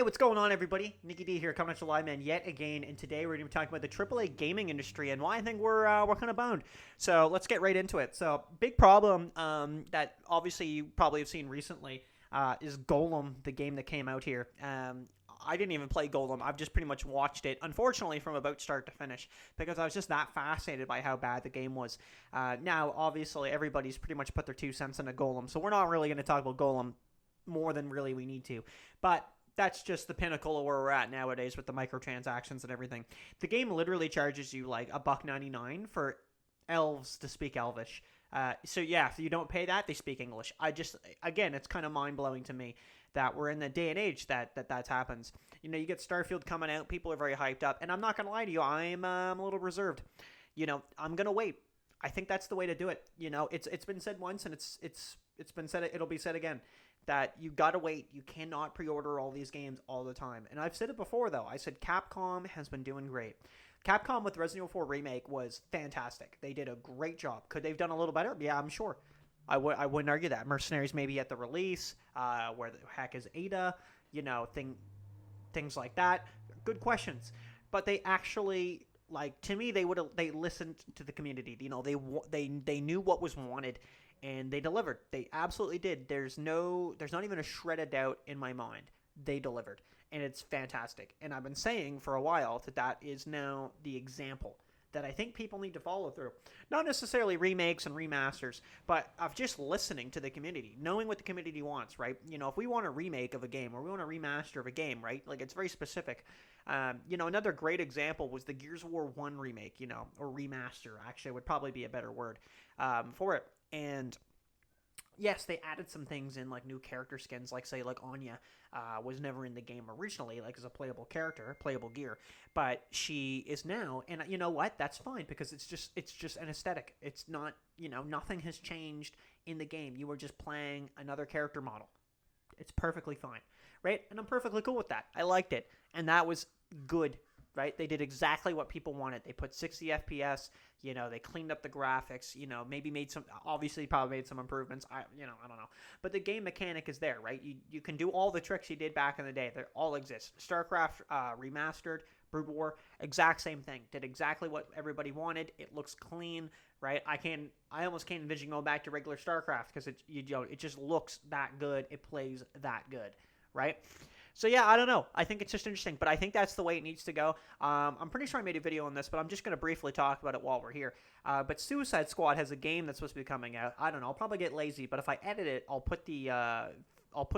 what's going on, everybody? Nicky D here, coming at you live, man, yet again. And today we're going to be talking about the AAA gaming industry and why I think we're kind of boned. So let's get right into it. So big problem that obviously you probably have seen recently is Gollum, the game that came out here. I didn't even play Gollum. I've just pretty much watched it, unfortunately, from about start to finish, because I was just that fascinated by how bad the game was. Now, obviously, everybody's pretty much put their 2 cents into Gollum, so we're not really going to talk about Gollum more than really we need to. But that's just the pinnacle of where we're at nowadays with the microtransactions and everything. The game literally charges you like $1.99 for elves to speak Elvish. So yeah, if you don't pay that, they speak English. Again, it's kind of mind-blowing to me that we're in the day and age that happens. You know, you get Starfield coming out, people are very hyped up, and I'm not going to lie to you, I'm a little reserved. You know, I'm going to wait. I think that's the way to do it. You know, it's been said once, and it's been said, it'll be said again, that you gotta wait. You cannot pre-order all these games all the time. And I've said it before, though. I said Capcom has been doing great. Capcom with Resident Evil 4 Remake was fantastic. They did a great job. Could they have done a little better? Yeah, I'm sure. I wouldn't argue that. Mercenaries maybe at the release. Where the heck is Ada? You know, things like that. Good questions. But they actually, like, to me, they listened to the community. You know, they knew what was wanted. And they delivered. They absolutely did. There's not even a shred of doubt in my mind. They delivered. And it's fantastic. And I've been saying for a while that is now the example that I think people need to follow through. Not necessarily remakes and remasters, but of just listening to the community, knowing what the community wants, right? You know, if we want a remake of a game or we want a remaster of a game, right? Like, it's very specific. You know, another great example was the Gears of War 1 remake, you know, or remaster, actually, would probably be a better word for it. And yes, they added some things in, like new character skins, like say like Anya was never in the game originally, like as a playable character, playable gear, but she is now. And you know what? That's fine, because it's just an aesthetic. It's not, you know, nothing has changed in the game. You were just playing another character model. It's perfectly fine, right? And I'm perfectly cool with that. I liked it, and that was good. Right? They did exactly what people wanted. They put 60 FPS, you know, they cleaned up the graphics, you know, maybe probably made some improvements. I don't know. But the game mechanic is there, right? You can do all the tricks you did back in the day. They all exist. StarCraft remastered, Brood War, exact same thing. Did exactly what everybody wanted. It looks clean, right? I almost can't envision going back to regular StarCraft because it just looks that good. It plays that good, right? So yeah, I don't know. I think it's just interesting, but I think that's the way it needs to go. I'm pretty sure I made a video on this, but I'm just going to briefly talk about it while we're here. But Suicide Squad has a game that's supposed to be coming out. I don't know. I'll probably get lazy, but if I edit it, I'll put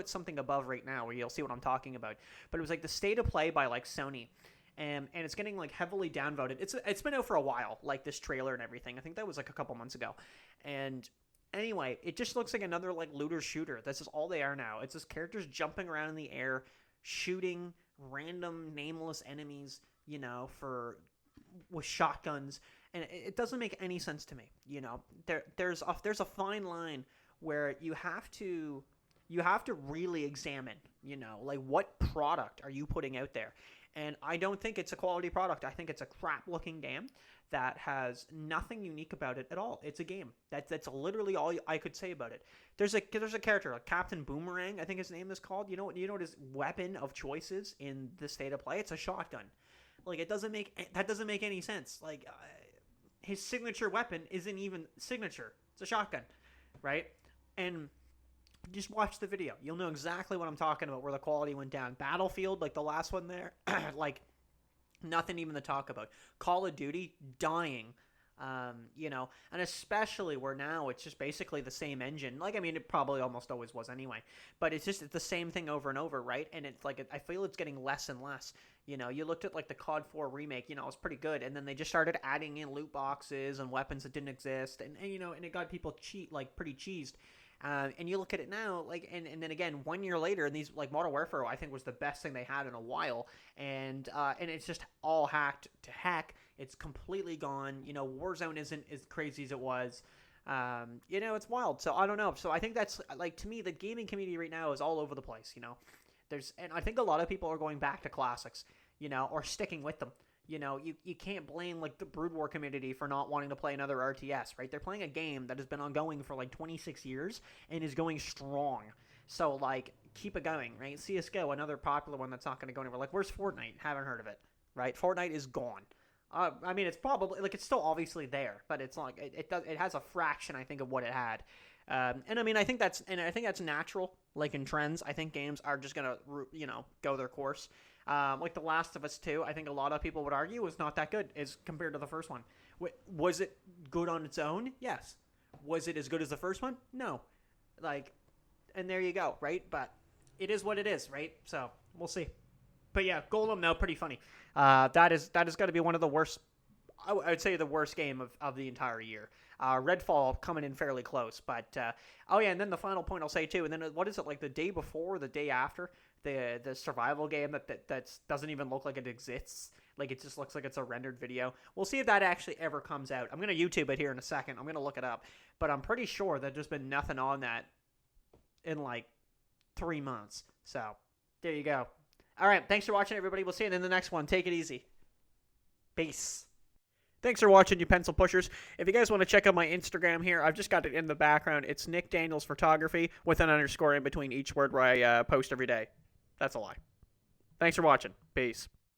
something above right now where you'll see what I'm talking about. But it was like the state of play by like Sony. And it's getting like heavily downvoted. It's been out for a while, like this trailer and everything. I think that was like a couple months ago. And anyway, it just looks like another like looter shooter. This is all they are now. It's just characters jumping around in the air, shooting random nameless enemies, you know, with shotguns, and it doesn't make any sense to me. You know, there's a fine line where you have to really examine, you know, like what product are you putting out there. And I don't think it's a quality product. I think it's a crap-looking game that has nothing unique about it at all. It's a game. That's literally all I could say about it. There's a character, like Captain Boomerang, I think his name is called. You know what his weapon of choice is in the state of play? It's a shotgun. Like, that doesn't make any sense. Like, his signature weapon isn't even signature. It's a shotgun, right? And just watch the video. You'll know exactly what I'm talking about, where the quality went down. Battlefield, like the last one there, like nothing even to talk about. Call of Duty, dying. You know, and especially where now it's just basically the same engine. Like, I mean, it probably almost always was anyway, but it's the same thing over and over, right? And it's like, I feel it's getting less and less. You know, you looked at like the COD 4 remake, you know, it was pretty good, and then they just started adding in loot boxes and weapons that didn't exist, and you know, and it got people pretty cheesed. And you look at it now, like, and then again, 1 year later, and these, like, Modern Warfare, I think, was the best thing they had in a while, and it's just all hacked to heck. It's completely gone. You know, Warzone isn't as crazy as it was. You know, it's wild. So I don't know. So I think that's, like, to me, the gaming community right now is all over the place. You know, and I think a lot of people are going back to classics, you know, or sticking with them. You know, you can't blame, like, the Brood War community for not wanting to play another RTS, right? They're playing a game that has been ongoing for, like, 26 years and is going strong. So, like, keep it going, right? CSGO, another popular one that's not going to go anywhere. Like, where's Fortnite? Haven't heard of it, right? Fortnite is gone. I mean, it's probably, like, it's still obviously there, but it's not, it has a fraction, I think, of what it had. And I mean, I think that's natural. Like in trends, I think games are just gonna, go their course. Like The Last of Us 2, I think a lot of people would argue was not that good as compared to the first one. Was it good on its own? Yes. Was it as good as the first one? No. Like, and there you go, right? But it is what it is, right? So we'll see. But yeah, Gollum, though, pretty funny. That is going to be one of the worst, I would say the worst game of the entire year. Redfall coming in fairly close. But, oh yeah, and then the final point I'll say too, and then what is it, like the day before, the day after, the survival game that doesn't even look like it exists. Like, it just looks like it's a rendered video. We'll see if that actually ever comes out. I'm going to YouTube it here in a second. I'm going to look it up. But I'm pretty sure that there's been nothing on that in like 3 months. So, there you go. All right, thanks for watching, everybody. We'll see you in the next one. Take it easy. Peace. Thanks for watching, you pencil pushers. If you guys want to check out my Instagram here, I've just got it in the background. It's Nick Daniels Photography with an underscore in between each word where I post every day. That's a lie. Thanks for watching. Peace.